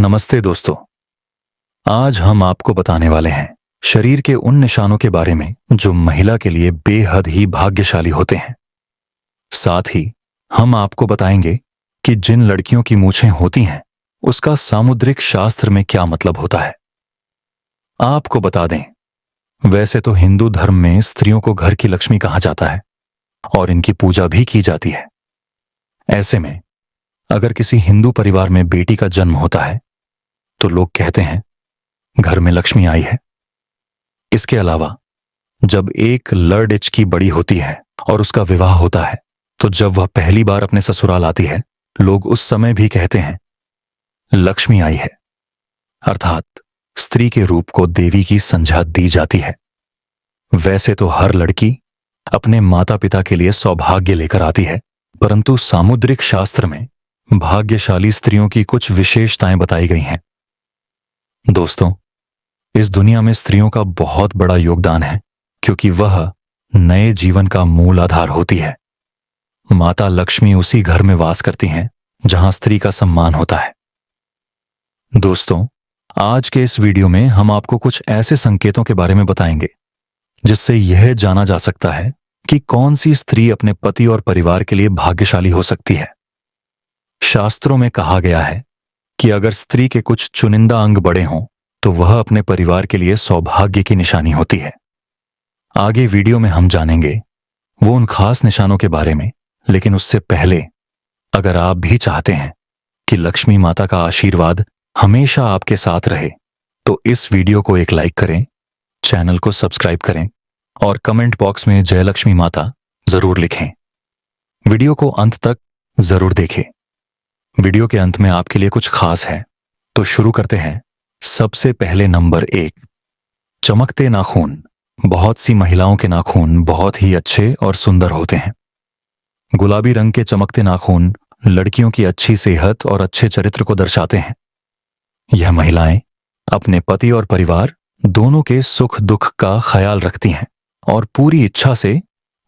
नमस्ते दोस्तों। आज हम आपको बताने वाले हैं शरीर के उन निशानों के बारे में जो महिला के लिए बेहद ही भाग्यशाली होते हैं। साथ ही हम आपको बताएंगे कि जिन लड़कियों की मूछें होती हैं उसका सामुद्रिक शास्त्र में क्या मतलब होता है। आपको बता दें, वैसे तो हिंदू धर्म में स्त्रियों को घर की लक्ष्मी कहा जाता है और इनकी पूजा भी की जाती है। ऐसे में अगर किसी हिंदू परिवार में बेटी का जन्म होता है तो लोग कहते हैं घर में लक्ष्मी आई है। इसके अलावा जब एक लड़की बड़ी होती है और उसका विवाह होता है तो जब वह पहली बार अपने ससुराल आती है लोग उस समय भी कहते हैं लक्ष्मी आई है, अर्थात स्त्री के रूप को देवी की संज्ञा दी जाती है। वैसे तो हर लड़की अपने माता पिता के लिए सौभाग्य लेकर आती है, परंतु सामुद्रिक शास्त्र में भाग्यशाली स्त्रियों की कुछ विशेषताएं बताई गई हैं। दोस्तों, इस दुनिया में स्त्रियों का बहुत बड़ा योगदान है क्योंकि वह नए जीवन का मूल आधार होती है। माता लक्ष्मी उसी घर में वास करती हैं जहां स्त्री का सम्मान होता है। दोस्तों, आज के इस वीडियो में हम आपको कुछ ऐसे संकेतों के बारे में बताएंगे जिससे यह जाना जा सकता है कि कौन सी स्त्री अपने पति और परिवार के लिए भाग्यशाली हो सकती है। शास्त्रों में कहा गया है कि अगर स्त्री के कुछ चुनिंदा अंग बड़े हों तो वह अपने परिवार के लिए सौभाग्य की निशानी होती है। आगे वीडियो में हम जानेंगे वो उन खास निशानों के बारे में, लेकिन उससे पहले अगर आप भी चाहते हैं कि लक्ष्मी माता का आशीर्वाद हमेशा आपके साथ रहे तो इस वीडियो को एक लाइक करें, चैनल को सब्सक्राइब करें और कमेंट बॉक्स में जय लक्ष्मी माता जरूर लिखें। वीडियो को अंत तक जरूर देखें। वीडियो के अंत में आपके लिए कुछ खास है, तो शुरू करते हैं। सबसे पहले नंबर 1, चमकते नाखून। बहुत सी महिलाओं के नाखून बहुत ही अच्छे और सुंदर होते हैं। गुलाबी रंग के चमकते नाखून लड़कियों की अच्छी सेहत और अच्छे चरित्र को दर्शाते हैं। यह महिलाएं अपने पति और परिवार दोनों के सुख दुख का ख्याल रखती हैं और पूरी इच्छा से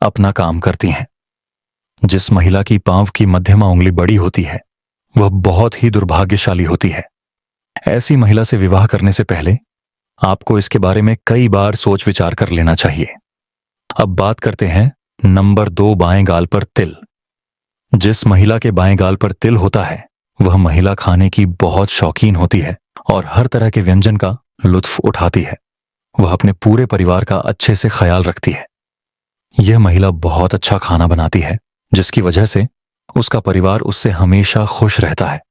अपना काम करती हैं। जिस महिला की पांव की मध्यमा उंगली बड़ी होती है वह बहुत ही दुर्भाग्यशाली होती है। ऐसी महिला से विवाह करने से पहले आपको इसके बारे में कई बार सोच विचार कर लेना चाहिए। अब बात करते हैं नंबर 2, बाएं गाल पर तिल। जिस महिला के बाएं गाल पर तिल होता है वह महिला खाने की बहुत शौकीन होती है और हर तरह के व्यंजन का लुत्फ उठाती है। वह अपने पूरे परिवार का अच्छे से ख्याल रखती है। यह महिला बहुत अच्छा खाना बनाती है जिसकी वजह से उसका परिवार उससे हमेशा खुश रहता है।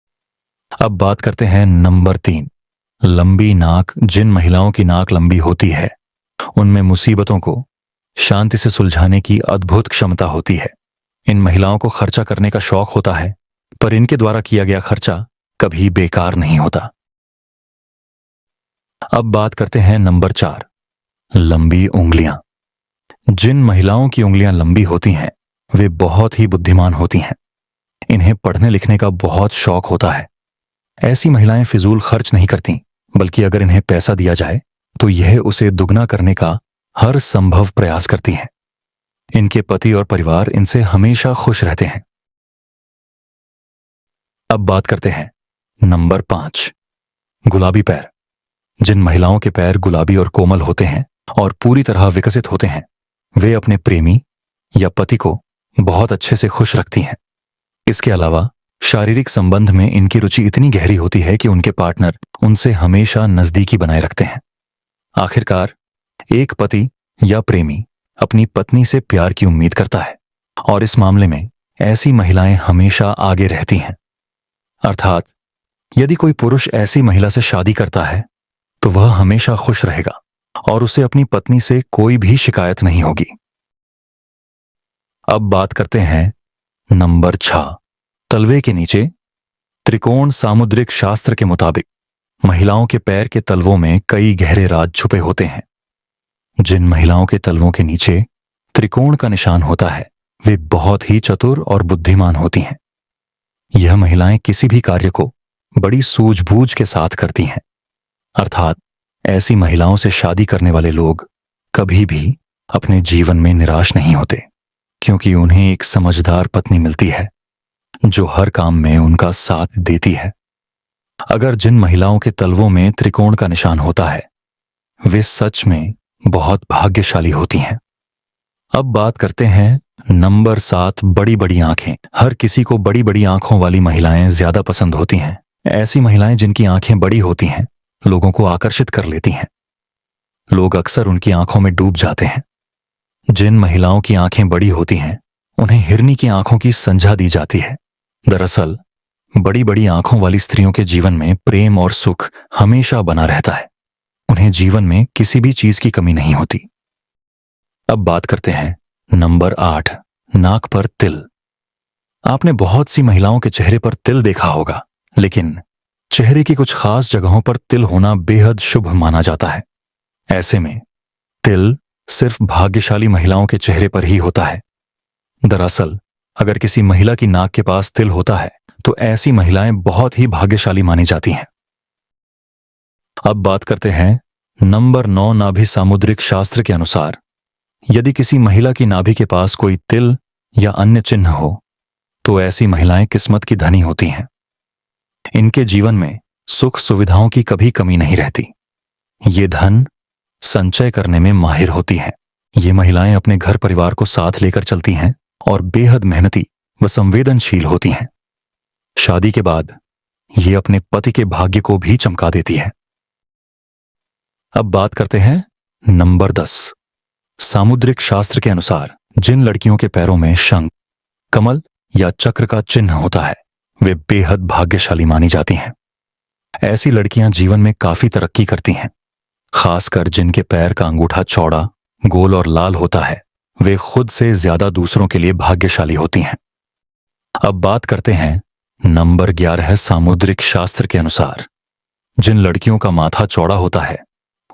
अब बात करते हैं नंबर 3, लंबी नाक। जिन महिलाओं की नाक लंबी होती है उनमें मुसीबतों को शांति से सुलझाने की अद्भुत क्षमता होती है। इन महिलाओं को खर्चा करने का शौक होता है, पर इनके द्वारा किया गया खर्चा कभी बेकार नहीं होता। अब बात करते हैं नंबर 4, लंबी उंगलियां। जिन महिलाओं की उंगलियां लंबी होती हैं वे बहुत ही बुद्धिमान होती हैं। इन्हें पढ़ने लिखने का बहुत शौक होता है। ऐसी महिलाएं फिजूल खर्च नहीं करती, बल्कि अगर इन्हें पैसा दिया जाए तो यह उसे दुगना करने का हर संभव प्रयास करती हैं। इनके पति और परिवार इनसे हमेशा खुश रहते हैं। अब बात करते हैं नंबर 5, गुलाबी पैर। जिन महिलाओं के पैर गुलाबी और कोमल होते हैं और पूरी तरह विकसित होते हैं वे अपने प्रेमी या पति को बहुत अच्छे से खुश रखती हैं। इसके अलावा शारीरिक संबंध में इनकी रुचि इतनी गहरी होती है कि उनके पार्टनर उनसे हमेशा नजदीकी बनाए रखते हैं। आखिरकार एक पति या प्रेमी अपनी पत्नी से प्यार की उम्मीद करता है और इस मामले में ऐसी महिलाएं हमेशा आगे रहती हैं। अर्थात यदि कोई पुरुष ऐसी महिला से शादी करता है तो वह हमेशा खुश रहेगा और उसे अपनी पत्नी से कोई भी शिकायत नहीं होगी। अब बात करते हैं नंबर 6, तलवे के नीचे त्रिकोण। सामुद्रिक शास्त्र के मुताबिक महिलाओं के पैर के तलवों में कई गहरे राज छुपे होते हैं। जिन महिलाओं के तलवों के नीचे त्रिकोण का निशान होता है वे बहुत ही चतुर और बुद्धिमान होती हैं। यह महिलाएं किसी भी कार्य को बड़ी सूझबूझ के साथ करती हैं। अर्थात ऐसी महिलाओं से शादी करने वाले लोग कभी भी अपने जीवन में निराश नहीं होते, क्योंकि उन्हें एक समझदार पत्नी मिलती है जो हर काम में उनका साथ देती है। अगर जिन महिलाओं के तलवों में त्रिकोण का निशान होता है वे सच में बहुत भाग्यशाली होती हैं। अब बात करते हैं नंबर 7, बड़ी बड़ी आंखें। हर किसी को बड़ी बड़ी आंखों वाली महिलाएं ज्यादा पसंद होती हैं। ऐसी महिलाएं जिनकी आंखें बड़ी होती हैं लोगों को आकर्षित कर लेती हैं। लोग अक्सर उनकी आंखों में डूब जाते हैं। जिन महिलाओं की आंखें बड़ी होती हैं उन्हें हिरनी की आंखों की संज्ञा दी जाती है। दरअसल बड़ी बड़ी आंखों वाली स्त्रियों के जीवन में प्रेम और सुख हमेशा बना रहता है। उन्हें जीवन में किसी भी चीज की कमी नहीं होती। अब बात करते हैं नंबर 8, नाक पर तिल। आपने बहुत सी महिलाओं के चेहरे पर तिल देखा होगा, लेकिन चेहरे की कुछ खास जगहों पर तिल होना बेहद शुभ माना जाता है। ऐसे में तिल सिर्फ भाग्यशाली महिलाओं के चेहरे पर ही होता है। दरअसल अगर किसी महिला की नाक के पास तिल होता है तो ऐसी महिलाएं बहुत ही भाग्यशाली मानी जाती हैं। अब बात करते हैं नंबर 9, नाभि। सामुद्रिक शास्त्र के अनुसार यदि किसी महिला की नाभि के पास कोई तिल या अन्य चिन्ह हो तो ऐसी महिलाएं किस्मत की धनी होती हैं। इनके जीवन में सुख सुविधाओं की कभी कमी नहीं रहती। ये धन संचय करने में माहिर होती हैं। ये महिलाएं अपने घर परिवार को साथ लेकर चलती हैं और बेहद मेहनती व संवेदनशील होती हैं। शादी के बाद ये अपने पति के भाग्य को भी चमका देती है। अब बात करते हैं नंबर 10, सामुद्रिक शास्त्र के अनुसार जिन लड़कियों के पैरों में शंख, कमल या चक्र का चिन्ह होता है वे बेहद भाग्यशाली मानी जाती हैं। ऐसी लड़कियां जीवन में काफी तरक्की करती हैं। खासकर जिनके पैर का अंगूठा चौड़ा, गोल और लाल होता है वे खुद से ज्यादा दूसरों के लिए भाग्यशाली होती हैं। अब बात करते हैं नंबर 11, सामुद्रिक शास्त्र के अनुसार जिन लड़कियों का माथा चौड़ा होता है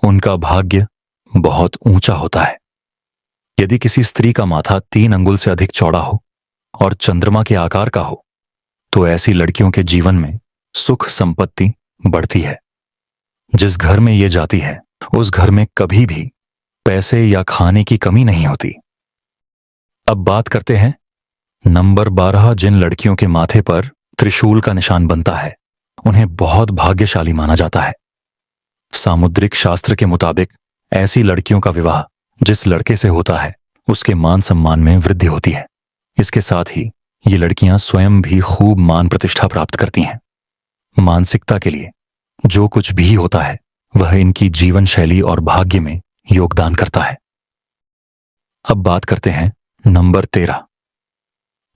उनका भाग्य बहुत ऊंचा होता है। यदि किसी स्त्री का माथा 3 अंगुल से अधिक चौड़ा हो और चंद्रमा के आकार का हो तो ऐसी लड़कियों के जीवन में सुख संपत्ति बढ़ती है। जिस घर में ये जाती है उस घर में कभी भी पैसे या खाने की कमी नहीं होती। अब बात करते हैं नंबर 12, जिन लड़कियों के माथे पर त्रिशूल का निशान बनता है उन्हें बहुत भाग्यशाली माना जाता है। सामुद्रिक शास्त्र के मुताबिक ऐसी लड़कियों का विवाह जिस लड़के से होता है उसके मान सम्मान में वृद्धि होती है। इसके साथ ही ये लड़कियां स्वयं भी खूब मान प्रतिष्ठा प्राप्त करती हैं। मानसिकता के लिए जो कुछ भी होता है वह इनकी जीवन शैली और भाग्य में योगदान करता है। अब बात करते हैं नंबर 13,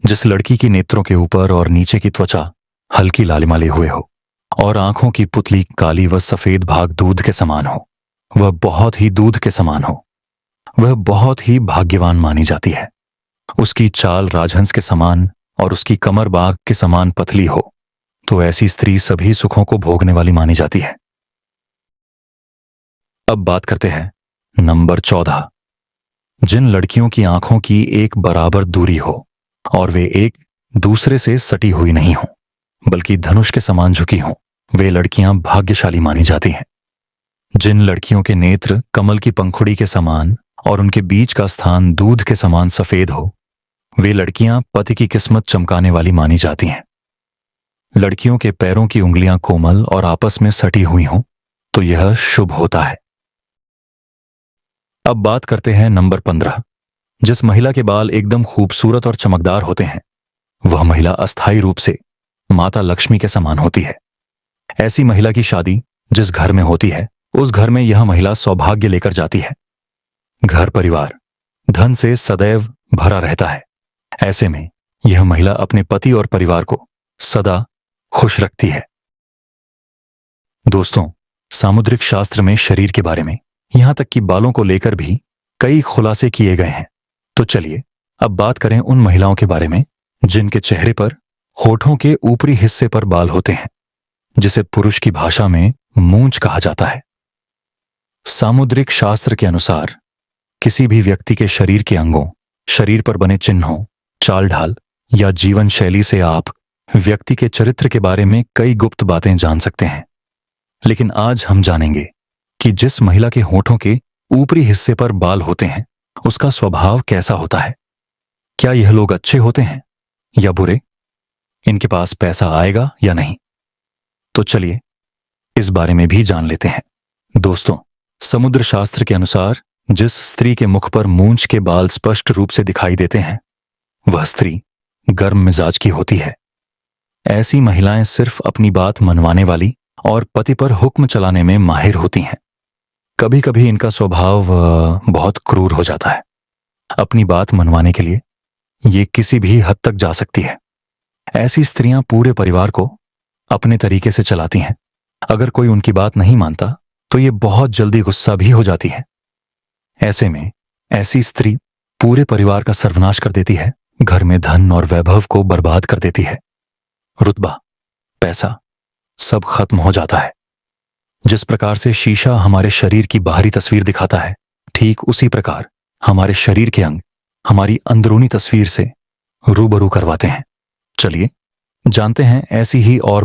जिस लड़की की नेत्रों के ऊपर और नीचे की त्वचा हल्की लालिमा हुए हो और आंखों की पुतली काली व सफेद भाग दूध के समान हो, वह बहुत ही दूध के समान हो, वह बहुत ही भाग्यवान मानी जाती है। उसकी चाल राजहंस के समान और उसकी कमर बाघ के समान पतली हो तो ऐसी स्त्री सभी सुखों को भोगने वाली मानी जाती है। अब बात करते हैं नंबर 14, जिन लड़कियों की आंखों की एक बराबर दूरी हो और वे एक दूसरे से सटी हुई नहीं हो बल्कि धनुष के समान झुकी हों, वे लड़कियां भाग्यशाली मानी जाती हैं। जिन लड़कियों के नेत्र कमल की पंखुड़ी के समान और उनके बीच का स्थान दूध के समान सफेद हो वे लड़कियां पति की किस्मत चमकाने वाली मानी जाती हैं। लड़कियों के पैरों की उंगलियां कोमल और आपस में सटी हुई हों तो यह शुभ होता है। अब बात करते हैं नंबर 15, जिस महिला के बाल एकदम खूबसूरत और चमकदार होते हैं वह महिला अस्थायी रूप से माता लक्ष्मी के समान होती है। ऐसी महिला की शादी जिस घर में होती है उस घर में यह महिला सौभाग्य लेकर जाती है। घर परिवार धन से सदैव भरा रहता है। ऐसे में यह महिला अपने पति और परिवार को सदा खुश रखती है। दोस्तों, सामुद्रिक शास्त्र में शरीर के बारे में यहां तक कि बालों को लेकर भी कई खुलासे किए गए हैं। तो चलिए अब बात करें उन महिलाओं के बारे में जिनके चेहरे पर होठों के ऊपरी हिस्से पर बाल होते हैं, जिसे पुरुष की भाषा में मूंछ कहा जाता है। सामुद्रिक शास्त्र के अनुसार किसी भी व्यक्ति के शरीर के अंगों, शरीर पर बने चिन्हों, चाल ढाल या जीवन शैली से आप व्यक्ति के चरित्र के बारे में कई गुप्त बातें जान सकते हैं। लेकिन आज हम जानेंगे कि जिस महिला के होठों के ऊपरी हिस्से पर बाल होते हैं उसका स्वभाव कैसा होता है। क्या यह लोग अच्छे होते हैं या बुरे? इनके पास पैसा आएगा या नहीं? तो चलिए इस बारे में भी जान लेते हैं। दोस्तों, समुद्र शास्त्र के अनुसार जिस स्त्री के मुख पर मूंछ के बाल स्पष्ट रूप से दिखाई देते हैं, वह स्त्री गर्म मिजाज की होती है। ऐसी महिलाएं सिर्फ अपनी बात मनवाने वाली और पति पर हुक्म चलाने में माहिर होती हैं। कभी कभी इनका स्वभाव बहुत क्रूर हो जाता है। अपनी बात मनवाने के लिए ये किसी भी हद तक जा सकती है। ऐसी स्त्रियां पूरे परिवार को अपने तरीके से चलाती हैं। अगर कोई उनकी बात नहीं मानता तो ये बहुत जल्दी गुस्सा भी हो जाती है। ऐसे में ऐसी स्त्री पूरे परिवार का सर्वनाश कर देती है, घर में धन और वैभव को बर्बाद कर देती है। रुतबा, पैसा सब खत्म हो जाता है। जिस प्रकार से शीशा हमारे शरीर की बाहरी तस्वीर दिखाता है, ठीक उसी प्रकार हमारे शरीर के अंग हमारी अंदरूनी तस्वीर से रूबरू करवाते हैं। चलिए जानते हैं ऐसी ही और